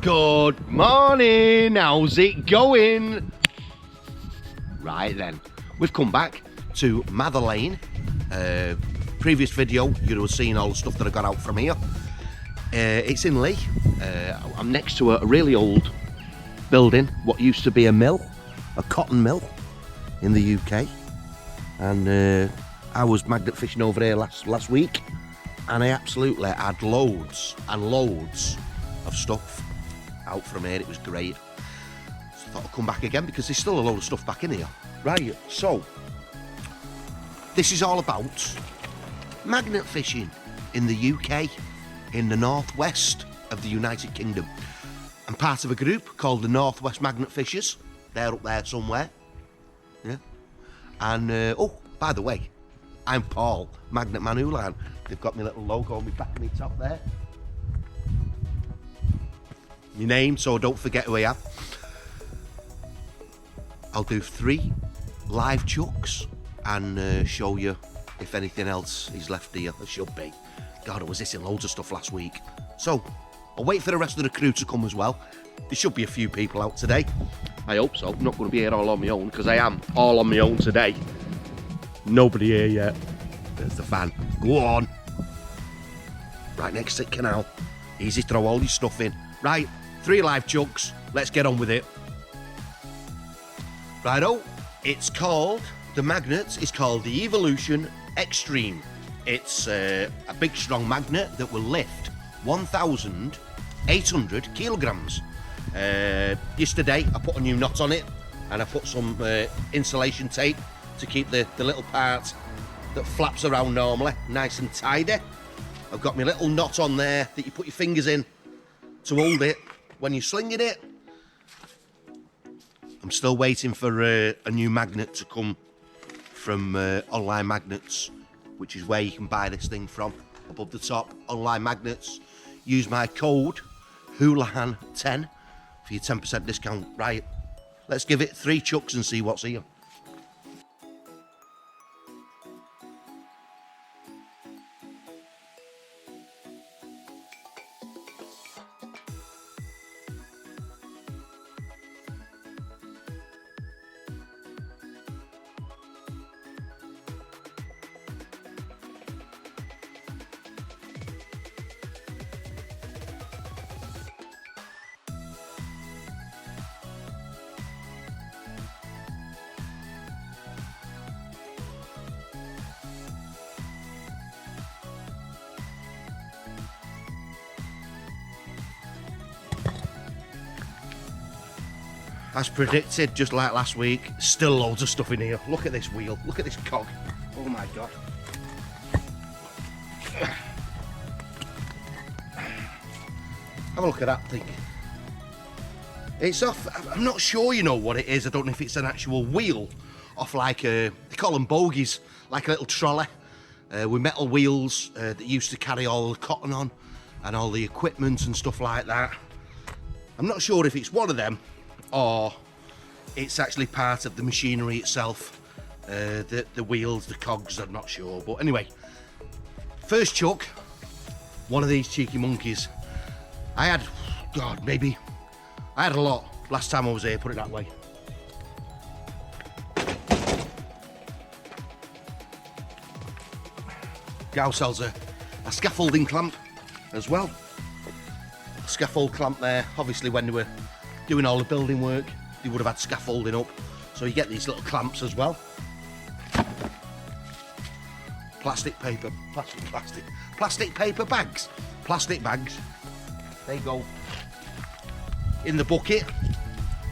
Good morning, how's it going? Right then, we've come back to Mather Lane. Previous video, you'd have seen all the stuff that I got out from here. It's in Leigh. I'm next to a really old building, what used to be a mill, a cotton mill in the UK. And I was magnet fishing over here last week, and I absolutely had loads and loads of stuff out from here. It was great. So I thought I'd come back again because there's still a load of stuff back in here. Right, so this is all about magnet fishing in the UK, in the northwest of the United Kingdom. I'm part of a group called the Northwest Magnet Fishers. They're up there somewhere. Yeah. And oh, by the way, I'm Paul, Magnetman Hoolihan. They've got my little logo on my back and it's up there. My name, so don't forget who I am. I'll do 3 live chucks and show you if anything else is left here. There should be. God, I was missing loads of stuff last week. So, I'll wait for the rest of the crew to come as well. There should be a few people out today. I hope so. I'm not going to be here all on my own, because I am all on my own today. Nobody here yet. There's the fan. Go on. Right next to the canal. Easy to throw all your stuff in. Right, 3 live chucks. Let's get on with it. Righto, it's called, the magnet is called the Evolution Extreme. It's a big strong magnet that will lift 1,800 kilograms. Yesterday I put a new knot on it and I put some insulation tape to keep the little part that flaps around normally nice and tidy. I've got my little knot on there that you put your fingers in to hold it when you're slinging it. I'm still waiting for a new magnet to come from Online Magnets, which is where you can buy this thing from. Above the top, Online Magnets. Use my code Hoolihan10 for your 10% discount. Right, let's give it 3 chucks and see what's here. As predicted, just like last week, still loads of stuff in here. Look at this wheel, look at this cog. Oh my God. Have a look at that thing. It's off, I'm not sure you know what it is. I don't know if it's an actual wheel off like they call them bogies, like a little trolley with metal wheels that used to carry all the cotton on and all the equipment and stuff like that. I'm not sure if it's one of them or it's actually part of the machinery itself, the wheels, the cogs, I'm not sure. But anyway, first chuck, one of these cheeky monkeys. I had, God, maybe, I had a lot last time I was here, put it that way. Gal sells a scaffolding clamp as well. A scaffold clamp there, obviously when they were doing all the building work, they would have had scaffolding up. So you get these little clamps as well. Plastic paper bags. Plastic bags. They go in the bucket,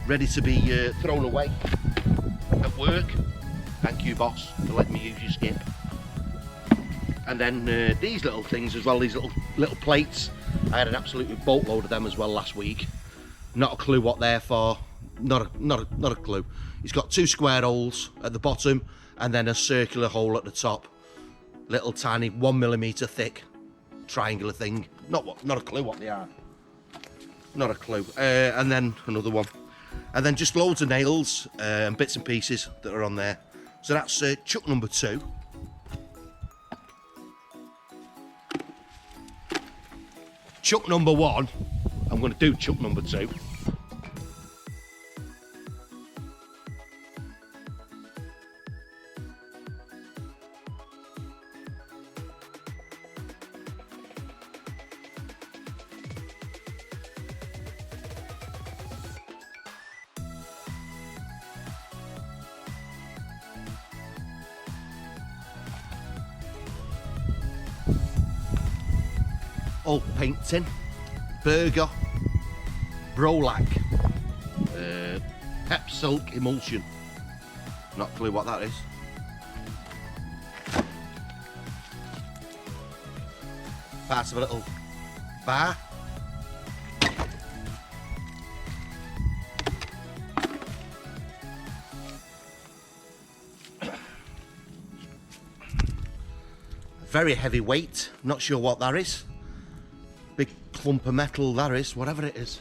ready to be thrown away at work. Thank you, boss, for letting me use your skip. And then these little things as well, these little plates. I had an absolute boatload of them as well last week. Not a clue what they're for. Not a clue. It's got 2 square holes at the bottom and then a circular hole at the top. Little tiny 1mm thick triangular thing. Not a clue what they are. Not a clue. And then another one. And then just loads of nails and bits and pieces that are on there. So that's chuck number 2. Chuck number 1, and I'm going to do chuck number 2. Old paint tin, burger, Brolac, Pep Silk emulsion. Not a clue what that is. Parts of a little bar. Very heavy weight, not sure what that is. Big clump of metal that is, whatever it is.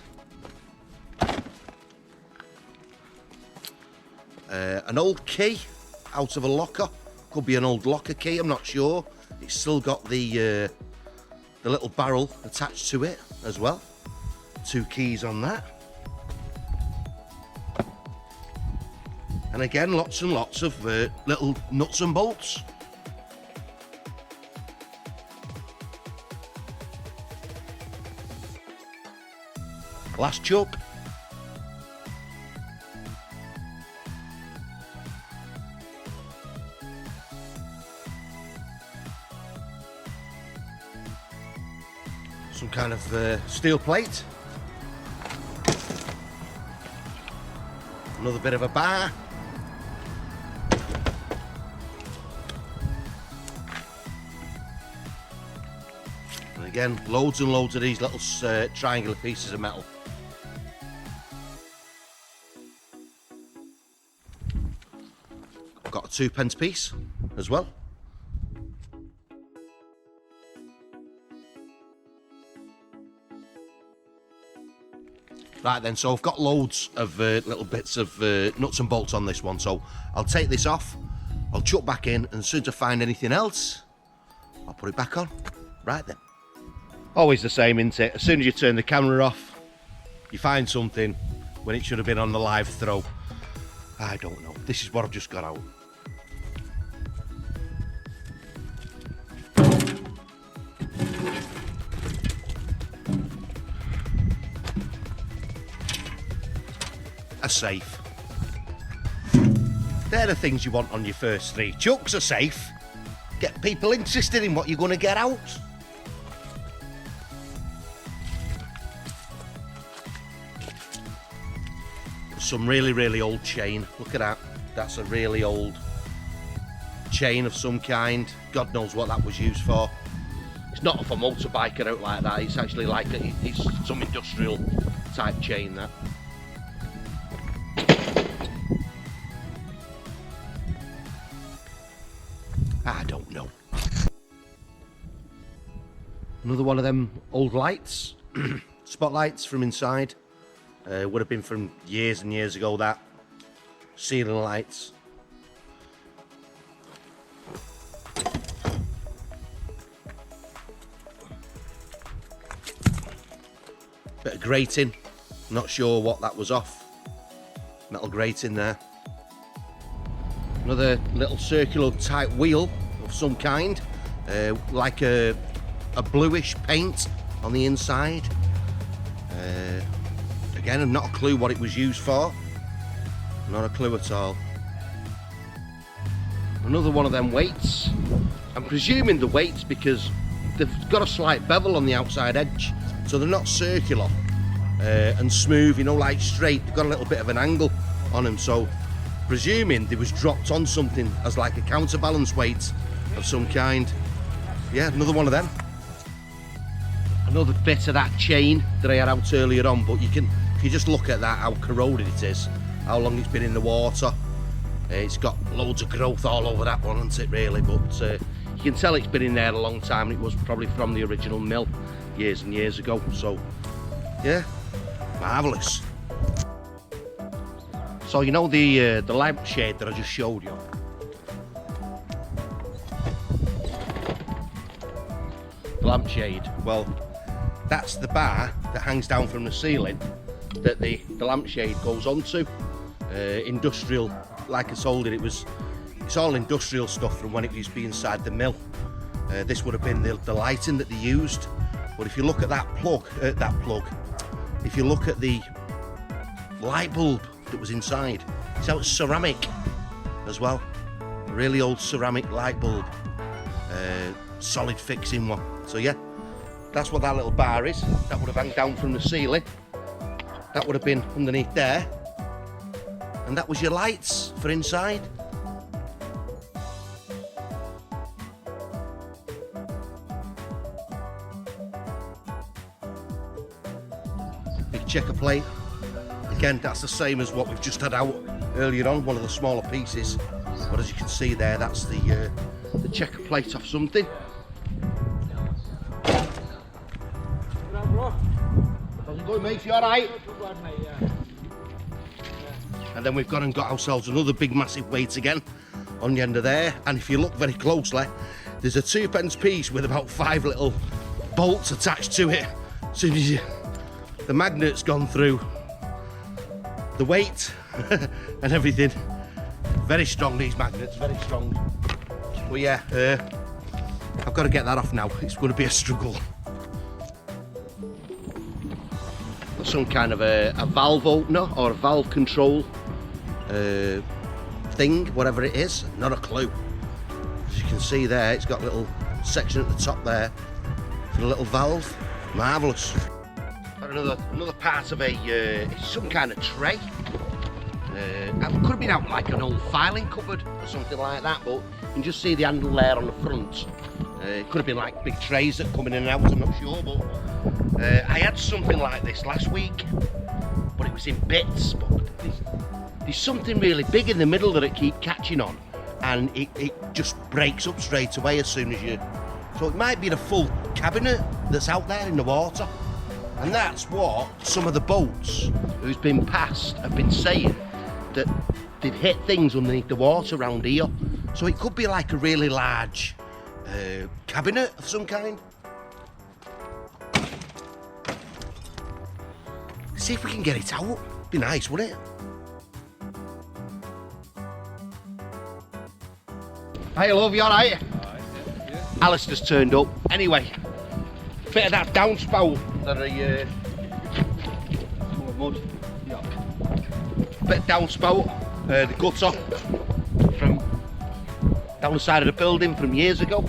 An old key out of a locker. Could be an old locker key, I'm not sure. It's still got the little barrel attached to it as well. 2 keys on that. And again, lots and lots of little nuts and bolts. Last chuck. Some kind of steel plate. Another bit of a bar. And again, loads and loads of these little triangular pieces of metal. Got a 2p piece as well. Right then, so I've got loads of little bits of nuts and bolts on this one, so I'll take this off, I'll chuck back in, and as soon as I find anything else, I'll put it back on. Right then. Always the same, isn't it? As soon as you turn the camera off, you find something when it should have been on the live throw. I don't know. This is what I've just got out. A safe. They're the things you want on your first 3 chucks. A safe. Get people interested in what you're going to get out. Some really, really old chain. Look at that. That's a really old chain of some kind. God knows what that was used for. It's not for a motorbiker out like that. It's actually like it's some industrial type chain, that. I don't know. Another one of them old lights, spotlights from inside. Would have been from years and years ago, that. Ceiling lights. Bit of grating. Not sure what that was off. Metal grating there. Another little circular type wheel of some kind, like a bluish paint on the inside. Again, I've not a clue what it was used for. Not a clue at all. Another one of them weights. I'm presuming the weights because they've got a slight bevel on the outside edge, so they're not circular and smooth, you know, like straight. They've got a little bit of an angle on them, so presuming they was dropped on something as like a counterbalance weight of some kind. Yeah, another one of them. Another bit of that chain that I had out earlier on, but you can, if you just look at that, how corroded it is, how long it's been in the water. It's got loads of growth all over that one, hasn't it, really? But you can tell it's been in there a long time. It was probably from the original mill years and years ago. So, yeah, marvellous. So you know the lampshade that I just showed you? The lampshade, well, That's the bar that hangs down from the ceiling that the lampshade goes onto. Industrial, like I told it, it's all industrial stuff from when it used to be inside the mill. This would have been the lighting that they used. But if you look at that plug, if you look at the light bulb that was inside, so it's ceramic as well. A really old ceramic light bulb, solid fixing one. So yeah, that's what that little bar is. That would have hung down from the ceiling. That would have been underneath there. And that was your lights for inside. Big checker plate. Again, that's the same as what we've just had out earlier on, one of the smaller pieces. But as you can see there, that's the checker plate off something. How's it going, mate? You alright? And then we've gone and got ourselves another big massive weight again on the end of there. And if you look very closely, there's a 2p piece with about 5 little bolts attached to it. As soon as the magnet's gone through the weight and everything. Very strong, these magnets, very strong. Well, yeah, I've got to get that off now. It's going to be a struggle. Some kind of a valve opener or a valve control thing, whatever it is, not a clue. As you can see there, it's got a little section at the top there for a little valve. Marvellous. Got another part of some kind of tray. It could have been out like an old filing cupboard or something like that, but you can just see the handle there on the front. It could have been like big trays that come in and out, I'm not sure, but I had something like this last week, but it was in bits. But there's something really big in the middle that it keeps catching on, and it just breaks up straight away as soon as you... So it might be the full cabinet that's out there in the water, and that's what some of the boats who's been past have been saying, that they've hit things underneath the water around here. So it could be like a really large cabinet of some kind. See if we can get it out. Be nice, wouldn't it? Hey, love, you alright? Alright, yeah. Alistair's turned up. Anyway, bit of that downspout that mud. Yeah. Bit of downspout, the gutter from down the side of the building from years ago.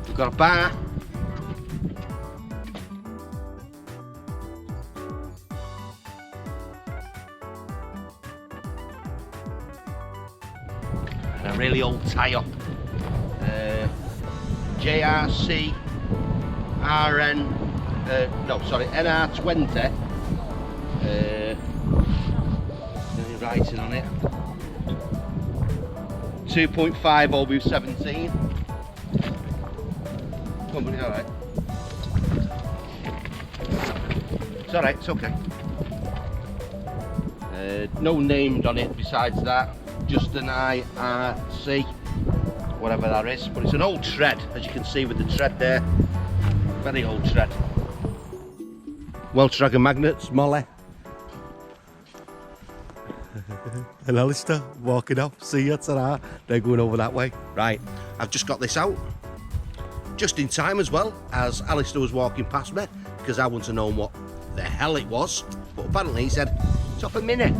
We've got a bar. And a really old tyre. JRC NR20. Writing on it. 2.5 over 17. Come on, alright. It's alright, it's okay. No named on it besides that, just an IRC, whatever that is. But it's an old tread, as you can see with the tread there. Very old tread. Welsh Dragon magnets, Molly. And Alistair walking off. See you, ta-ra. They're going over that way. Right, I've just got this out. Just in time as well, as Alistair was walking past me, because I want to know what the hell it was. But apparently he said, it's off a Mini.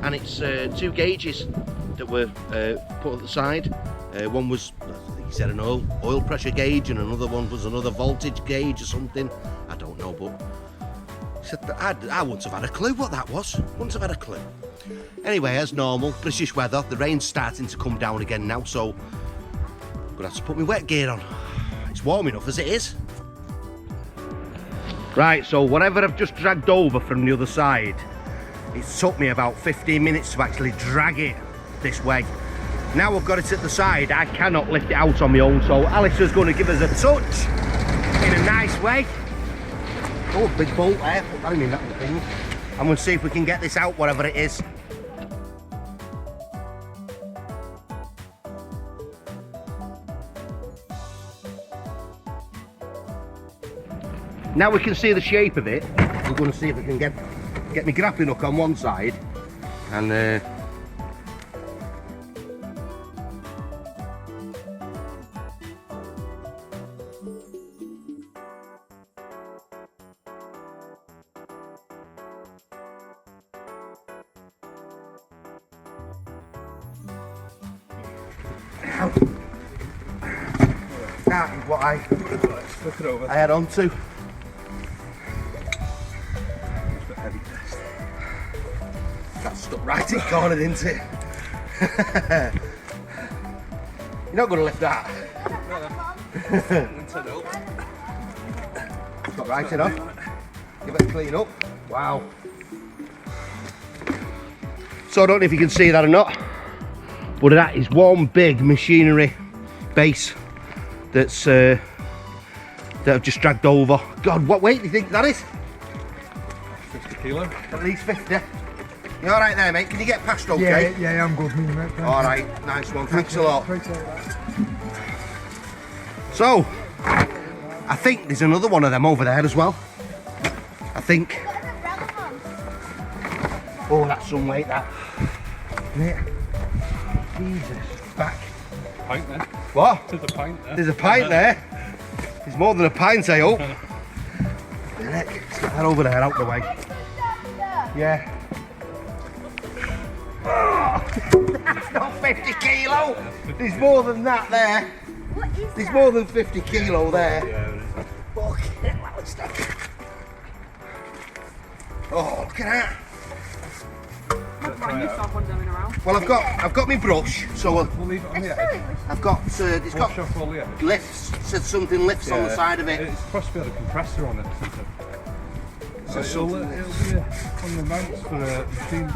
And it's 2 gauges that were put at the side. One was, I think he said, an oil pressure gauge, and another one was another voltage gauge or something. I don't know, but he said that I wouldn't have had a clue what that was. Wouldn't have had a clue. Anyway, as normal, British weather, the rain's starting to come down again now, so I'm gonna have to put my wet gear on. It's warm enough as it is. Right, so whatever I've just dragged over from the other side, it took me about 15 minutes to actually drag it this way. Now I've got it at the side, I cannot lift it out on my own, so Alistair's going to give us a touch in a nice way. Oh, big bolt there, put that in that thing. I'm going to see if we can get this out, whatever it is. Now we can see the shape of it. We're going to see if we can get my grappling hook on one side and that is what I had on to. That's stuck right in corner, isn't it? You're not going to lift that. Got right in off. Give it a clean up. Wow. So I don't know if you can see that or not, but that is one big machinery base that's that I've just dragged over. God, what weight do you think that is? 50 kilo. At least 50. You alright there, mate? Can you get past okay? Yeah, I'm good, mate. Alright, nice one. Thanks a lot. So, I think there's another one of them over there as well. I think. Oh, that's some weight, that. Yeah. Jesus. Back. Pint there. What? There's a pint there. There's a pint there. There's more than a pint, I hope. Let's get that over there, out the way. Yeah. Oh, that's not 50 kilo. There's more than that there. What is There's that? more than 50 kilo there. Yeah, Fucking hell, what's that? Oh, look at that. Well, I've got my brush, so we'll leave it on the edge. I've got it's got Wash off all the edge. lifts. Said something lifts on the side of it. It's supposed to be a compressor on it. So It'll be on the mounts for a machine.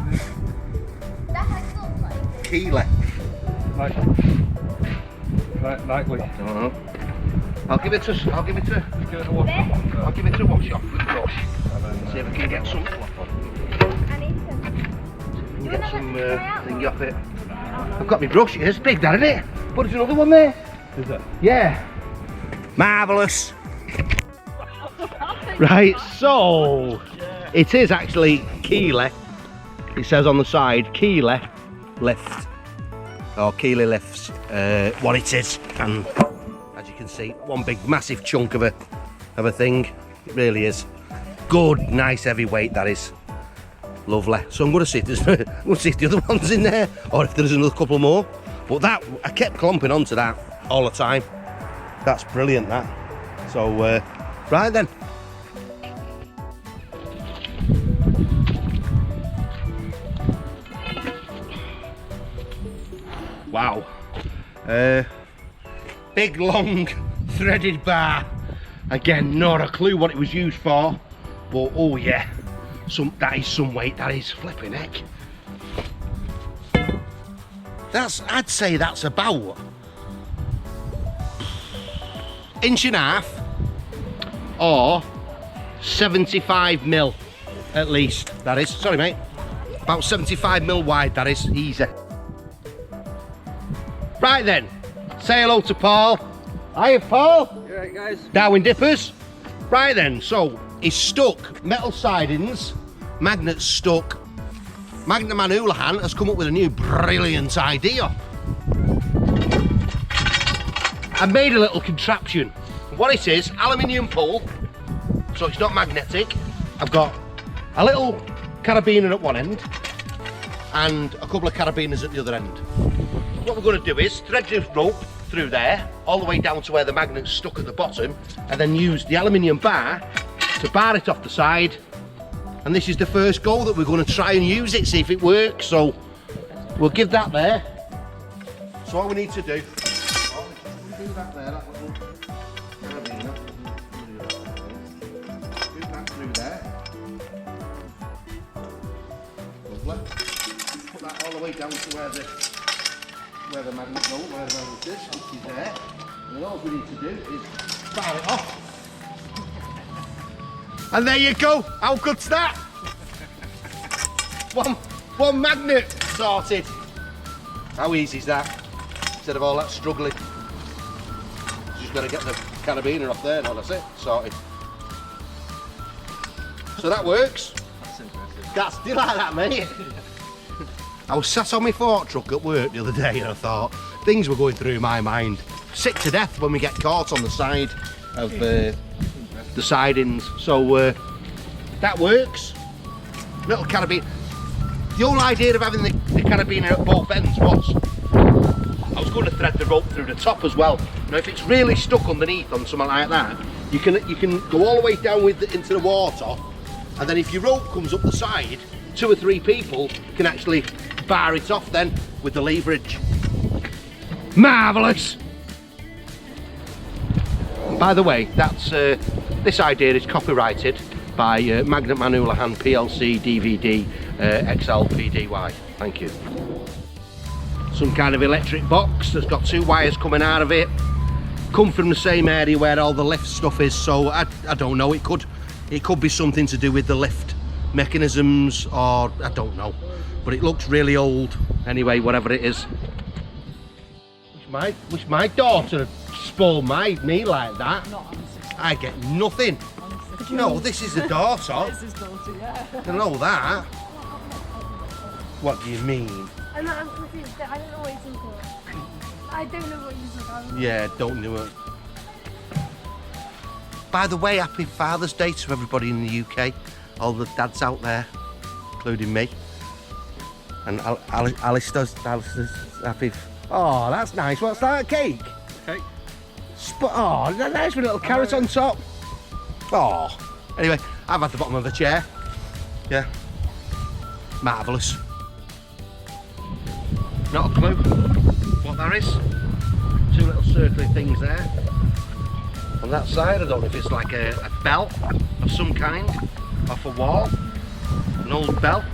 That has looked like. Keely. Likely. I don't know. I'll give it a Give it a wash off. I'll give it a wash off with the brush. See if we can get some fluff on. I need some. We can get some thing off it. I've got my brush. It's big, that, isn't it? But there's another one there. Is it? Yeah. Marvellous. Right, so it is actually Keely. It says on the side Keely lift. Or Keely lifts what it is. And as you can see, one big massive chunk of a thing. It really is. Good, nice heavy weight that is. Lovely. So I'm going to see if the other one's in there, or if there's another couple more. But that, I kept clomping onto that all the time. That's brilliant, that. So, right then. Wow. Big, long, threaded bar. Again, not a clue what it was used for, but oh yeah. That is some weight, that is. Flipping heck. I'd say that's about inch and a half or 75 mil at least, that is. Sorry mate. About 75 mil wide, that is. Easy. Right then, say hello to Paul. Hiya Paul. You alright guys? Darwin Dippers. Right then, so he's stuck metal sidings, magnets stuck. Magnetman Hoolihan has come up with a new brilliant idea. I made a little contraption. What it is, aluminium pull, so it's not magnetic. I've got a little carabiner at one end and a couple of carabiners at the other end. What we're going to do is thread this rope through there, all the way down to where the magnet's stuck at the bottom, and then use the aluminium bar to bar it off the side. And this is the first go that we're going to try and use it, see if it works. So we'll give that there. So all we need to do, do that there, that little carabiner. Do that through there. Lovely. Put that all the way down to where the magnet goes, where the magnet is, which is there. And then all we need to do is bar it off. And there you go. How good's that? One magnet sorted. How easy is that? Instead of all that struggling. Just got to get the carabiner off there. No, that's it. Sorted. so that works. That's impressive. Do you like that, mate? I was sat on my fork truck at work the other day and I thought, things were going through my mind. Sick to death when we get caught on the side of the sidings. So that works. Little carabiner. The whole idea of having the carabiner at both ends was, I was going to thread the rope through the top as well. Now if it's really stuck underneath on something like that, you can go all the way down into the water, and then if your rope comes up the side, 2 or 3 people can actually bar it off then with the leverage. Marvellous! By the way, that's this idea is copyrighted by Magnetman Hoolihan PLC DVD XL PDY. Thank you. Some kind of electric box that's got 2 wires coming out of it. Come from the same area where all the lift stuff is, so I don't know. It could be something to do with the lift mechanisms, or I don't know. But it looks really old. Anyway, whatever it is. Wish my daughter had spoiled me like that. I get nothing. No, this is the daughter. This is daughter, yeah. I know that. What do you mean? I'm confused. I don't know what you're talking about. I don't know what you're talking about. Yeah, don't do it. By the way, happy Father's Day to everybody in the UK. All the dads out there, including me. And Alistair's happy. Oh, that's nice. What's that? Cake? Cake. Oh, nice with a little carrot on top. Oh. Anyway, I've had the bottom of a chair. Yeah. Marvellous. Not a clue what that is. 2 little circly things there. On that side, I don't know if it's like a bell of some kind off a wall. An old bell.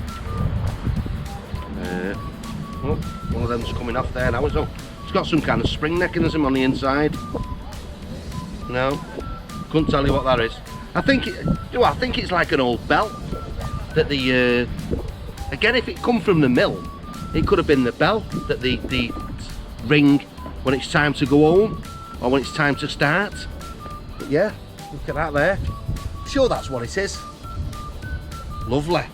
Oh, one of them's coming off there now. So it's got some kind of spring mechanism on the inside. No, couldn't tell you what that is. I think it's like an old bell that the again, if it come from the mill, it could have been the bell that the ring when it's time to go home or when it's time to start. But yeah, look at that there. Sure, that's what it is. Lovely.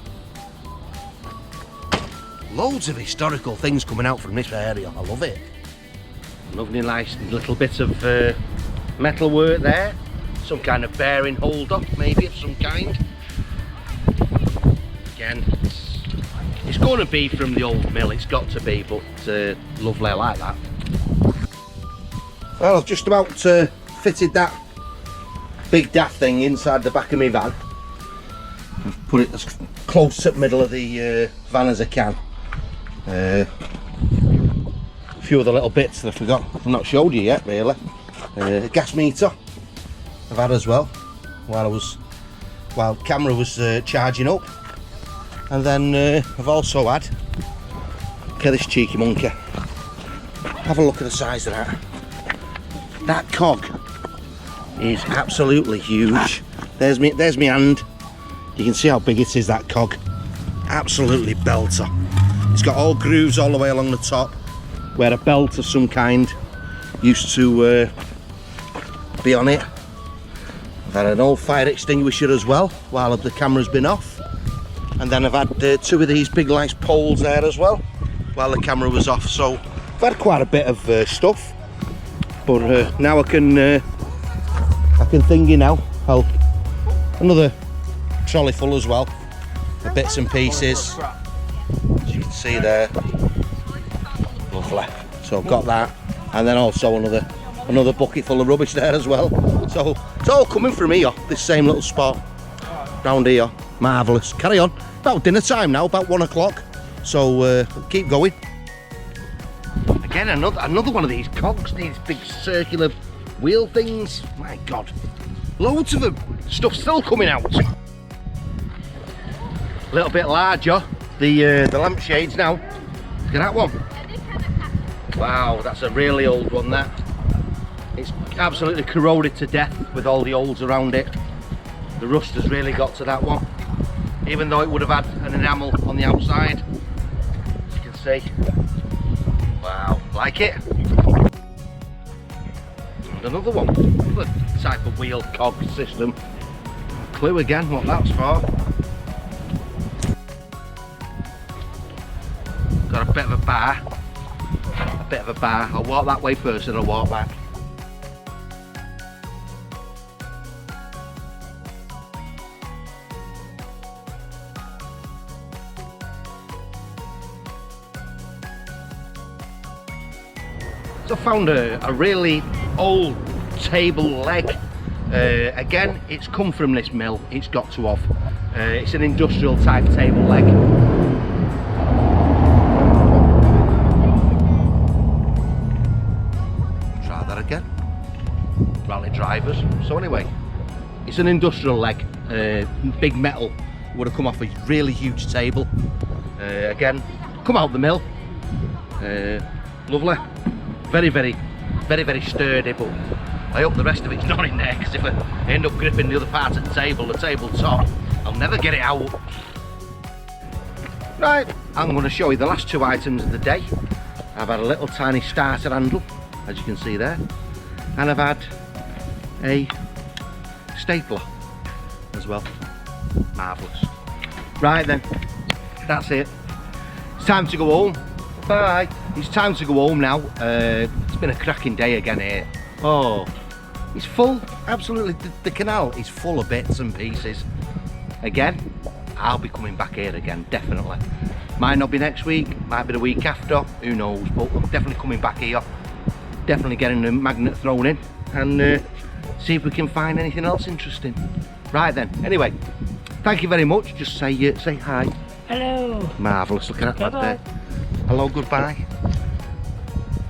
Loads of historical things coming out from this area. I love it. Lovely nice little bit of metal work there. Some kind of bearing holder, maybe of some kind. Again, it's going to be from the old mill. It's got to be, but lovely. I like that. Well, I've just about fitted that big daft thing inside the back of my van. I've put it as close to the middle of the van as I can. A few other little bits that I forgot. I've not showed you yet, really. Gas meter I've had as well while camera was charging up, and then I've also had. Look at this cheeky monkey. Have a look at the size of that. That cog is absolutely huge. There's me hand. You can see how big it is, that cog. Absolutely belter. It's got all grooves all the way along the top where a belt of some kind used to be on it. I've had an old fire extinguisher as well while the camera's been off, and then I've had 2 of these big nice poles there as well while the camera was off. So I've had quite a bit of stuff, but now I can thingy now. Well, another trolley full as well of bits and pieces. As you can see there, lovely. So I've got that, and then also another bucket full of rubbish there as well. So it's all coming from here, this same little spot round here. Marvellous. Carry on. About dinner time now, about 1 o'clock. So keep going. Again, another one of these cogs, these big circular wheel things. My God, loads of them. Stuff still coming out. A little bit larger. The lampshades now. Look at that one. Wow, that's a really old one, that. It's absolutely corroded to death with all the holes around it. The rust has really got to that one, even though it would have had an enamel on the outside, as you can see. Wow, like it. And another one, another type of wheel cog system. clue again what that's for. Got a bit of a bar. A bit of a bar. I'll walk that way first and I'll walk back. So I found a really old table leg. Again, it's come from this mill, it's got to have. It's an industrial type table leg. Try that again. Rally drivers. So anyway, it's an industrial leg. Big metal would have come off a really huge table. Again, come out the mill. Lovely. Very, very, very, very sturdy, but I hope the rest of it's not in there, because if I end up gripping the other part of the table top, I'll never get it out. Right, I'm going to show you the last two items of the day. I've had a little tiny starter handle, as you can see there, and I've had a stapler as well. Marvellous. Right then, that's it. It's time to go home. Bye. It's time to go home now. It's been a cracking day again here. Oh, it's full. Absolutely, the canal is full of bits and pieces. Again, I'll be coming back here again, definitely. Might not be next week, might be the week after, who knows, but I'm definitely coming back here. Definitely getting the magnet thrown in and see if we can find anything else interesting. Right then, anyway, thank you very much. Just say hi. Hello. Marvellous, look at that lad there. Hello, goodbye.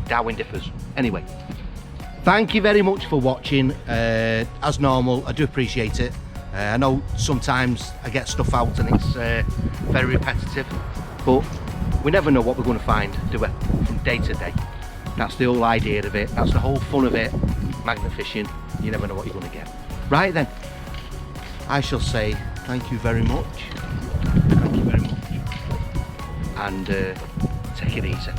Darwin differs. Anyway, thank you very much for watching. As normal, I do appreciate it. I know sometimes I get stuff out and it's very repetitive, but we never know what we're going to find, do we? From day to day. That's the whole idea of it. That's the whole fun of it. Magnet fishing, you never know what you're going to get. Right then, I shall say thank you very much. Thank you very much. And take it easy.